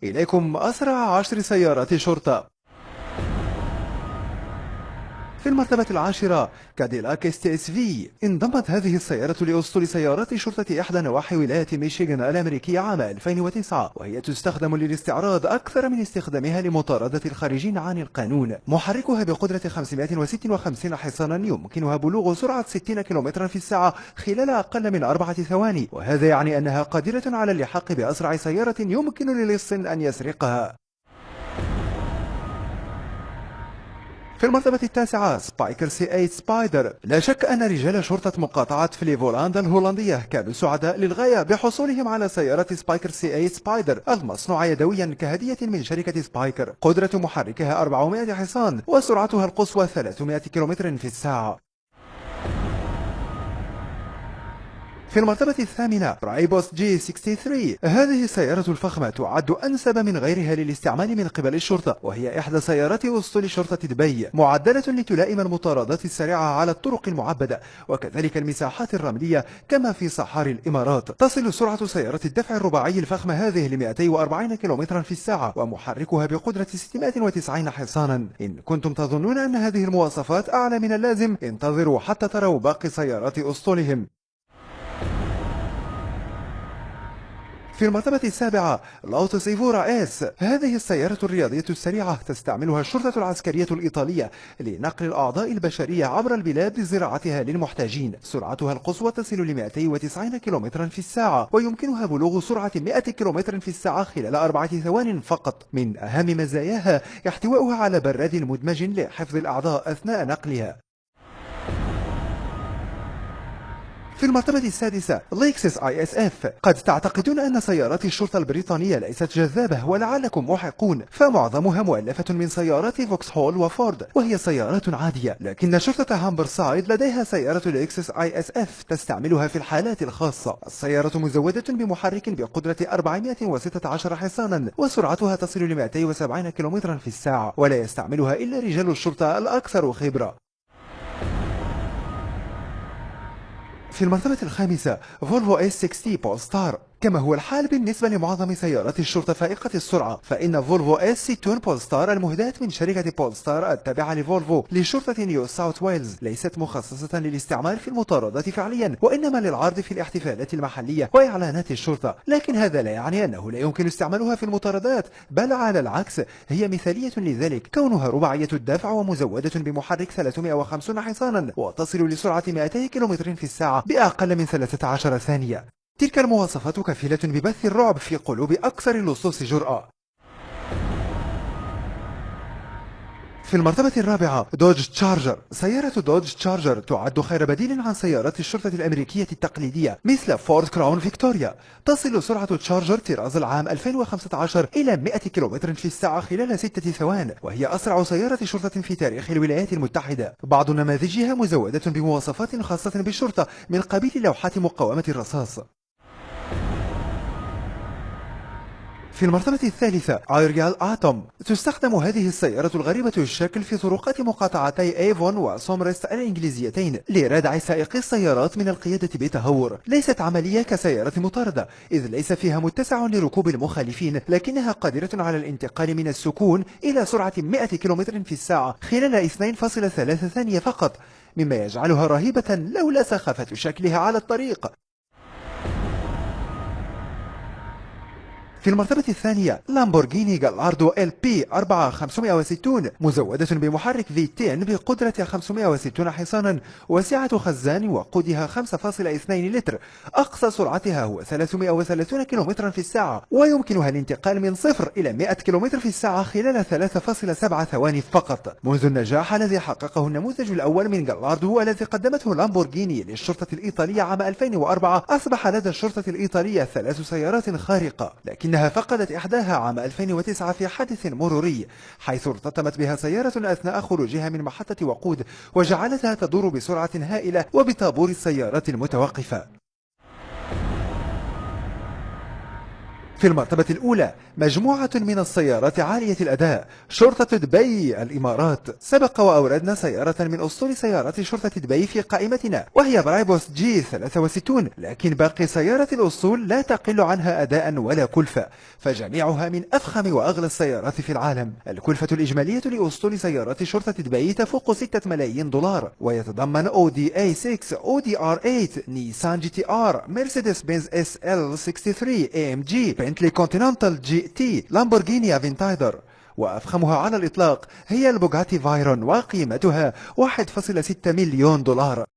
إليكم أسرع 10 سيارات شرطة. في المرتبة العاشرة كاديلاك اس اس في. انضمت هذه السيارة لأسطول سيارات شرطة إحدى نواحي ولاية ميشيغان الأمريكية عام 2009، وهي تستخدم للاستعراض أكثر من استخدامها لمطاردة الخارجين عن القانون. محركها بقدرة 556 حصانا يمكنها بلوغ سرعة 60 كم في الساعة خلال أقل من 4 ثواني، وهذا يعني أنها قادرة على اللحاق بأسرع سيارة يمكن للص أن يسرقها. في المرتبة التاسعة سبايكر سي 8 سبايدر. لا شك أن رجال شرطة مقاطعة فليفولاند الهولندية كانوا سعداء للغاية بحصولهم على سيارة سبايكر سي 8 سبايدر المصنوعة يدويا كهدية من شركة سبايكر. قدرة محركها 400 حصان وسرعتها القصوى 300 كم في الساعة. في المرتبة الثامنة رايبوس جي 63. هذه السيارة الفخمة تعد أنسب من غيرها للاستعمال من قبل الشرطة، وهي إحدى سيارات أسطول شرطة دبي، معدلة لتلائم المطاردات السريعة على الطرق المعبدة وكذلك المساحات الرملية كما في صحاري الإمارات. تصل سرعة سيارة الدفع الرباعي الفخمة هذه ل 240 كم في الساعة، ومحركها بقدرة 690 حصانا. إن كنتم تظنون أن هذه المواصفات أعلى من اللازم، انتظروا حتى تروا باقي سيارات أسطولهم. في المرتبة السابعة لوتس إيفورا اس. هذه السيارة الرياضية السريعة تستعملها الشرطة العسكرية الإيطالية لنقل الأعضاء البشرية عبر البلاد لزراعتها للمحتاجين. سرعتها القصوى تصل ل 290 كم في الساعة، ويمكنها بلوغ سرعة 100 كم في الساعة خلال 4 ثوان فقط. من أهم مزاياها احتوائها على براد مدمج لحفظ الأعضاء أثناء نقلها. في المرتبة السادسة ليكسس اي اس اف. قد تعتقدون أن سيارات الشرطة البريطانية ليست جذابة، ولعلكم محقون، فمعظمها مؤلفة من سيارات فوكس هول وفورد، وهي سيارات عادية. لكن شرطة هامبرسايد لديها سيارة ليكسس اي اس اف تستعملها في الحالات الخاصة. السيارة مزودة بمحرك بقدرة 416 حصانا، وسرعتها تصل ل 270 كم في الساعة، ولا يستعملها إلا رجال الشرطة الأكثر خبرة. في المرتبة الخامسة فولفو اس 60 بولستار. كما هو الحال بالنسبة لمعظم سيارات الشرطة فائقة السرعة، فإن فولفو اس 60 بولستار المهداة من شركة بولستار التابعة لفولفو لشرطة نيو ساوث ويلز ليست مخصصة للاستعمال في المطاردات فعليا، وإنما للعرض في الاحتفالات المحلية وإعلانات الشرطة. لكن هذا لا يعني أنه لا يمكن استعمالها في المطاردات، بل على العكس، هي مثالية لذلك، كونها رباعية الدفع ومزودة بمحرك 350 حصانا وتصل لسرعة 200 كم في الساعة بأقل من 13 ثانية. تلك المواصفات كفيلة ببث الرعب في قلوب أكثر اللصوص جرأة. في المرتبة الرابعة دوج تشارجر. سيارة دوج تشارجر تعد خير بديل عن سيارات الشرطة الأمريكية التقليدية مثل فورد كراون فيكتوريا. تصل سرعة تشارجر طراز العام 2015 إلى 100 كم في الساعة خلال 6 ثوان، وهي أسرع سيارة شرطة في تاريخ الولايات المتحدة. بعض نماذجها مزودة بمواصفات خاصة بالشرطة من قبيل لوحات مقاومة الرصاص. في المرتبة الثالثة ايريال اتوم. تستخدم هذه السيارة الغريبة الشكل في طرقات مقاطعتي ايفون وسومرست الانجليزيتين لردع سائقي السيارات من القيادة بتهور. ليست عملية كسيارة مطاردة، إذ ليس فيها متسع لركوب المخالفين، لكنها قادرة على الانتقال من السكون إلى سرعة 100 كم في الساعة خلال 2.3 ثانية فقط، مما يجعلها رهيبة لولا سخافة شكلها على الطريق. في المرتبة الثانية لامبورغيني جالاردو ال بي 4560، مزودة بمحرك V10 بقدرة 560 حصانا وسعة خزان وقودها 5.2 لتر. أقصى سرعتها هو 330 كم في الساعة، ويمكنها الانتقال من 0 إلى 100 كم في الساعة خلال 3.7 ثواني فقط. منذ النجاح الذي حققه النموذج الأول من جالاردو الذي قدمته لامبورغيني للشرطة الإيطالية عام 2004، أصبح لدى الشرطة الإيطالية 3 سيارات خارقة، لكنها فقدت إحداها عام 2009 في حادث مروري، حيث ارتطمت بها سيارة أثناء خروجها من محطة وقود وجعلتها تدور بسرعة هائلة وبطابور السيارات المتوقفة. في المرتبة الأولى مجموعة من السيارات عالية الأداء، شرطة دبي الإمارات. سبق وأوردنا سيارة من أسطول سيارات شرطة دبي في قائمتنا، وهي برايبوس جي 63، لكن باقي سيارة الأسطول لا تقل عنها أداء ولا كلفة، فجميعها من أفخم وأغلى السيارات في العالم. الكلفة الإجمالية لأسطول سيارات شرطة دبي تفوق 6 ملايين دولار، ويتضمن أودي A6، أودي R8، نيسان جي تي آر، مرسيدس بنز SL63، AMG، بنتلي كونتيننتال جي تي، لامبورغيني افنتايدر. وأفخمها على الإطلاق هي البوغاتي فايرون، وقيمتها 1.6 مليون دولار.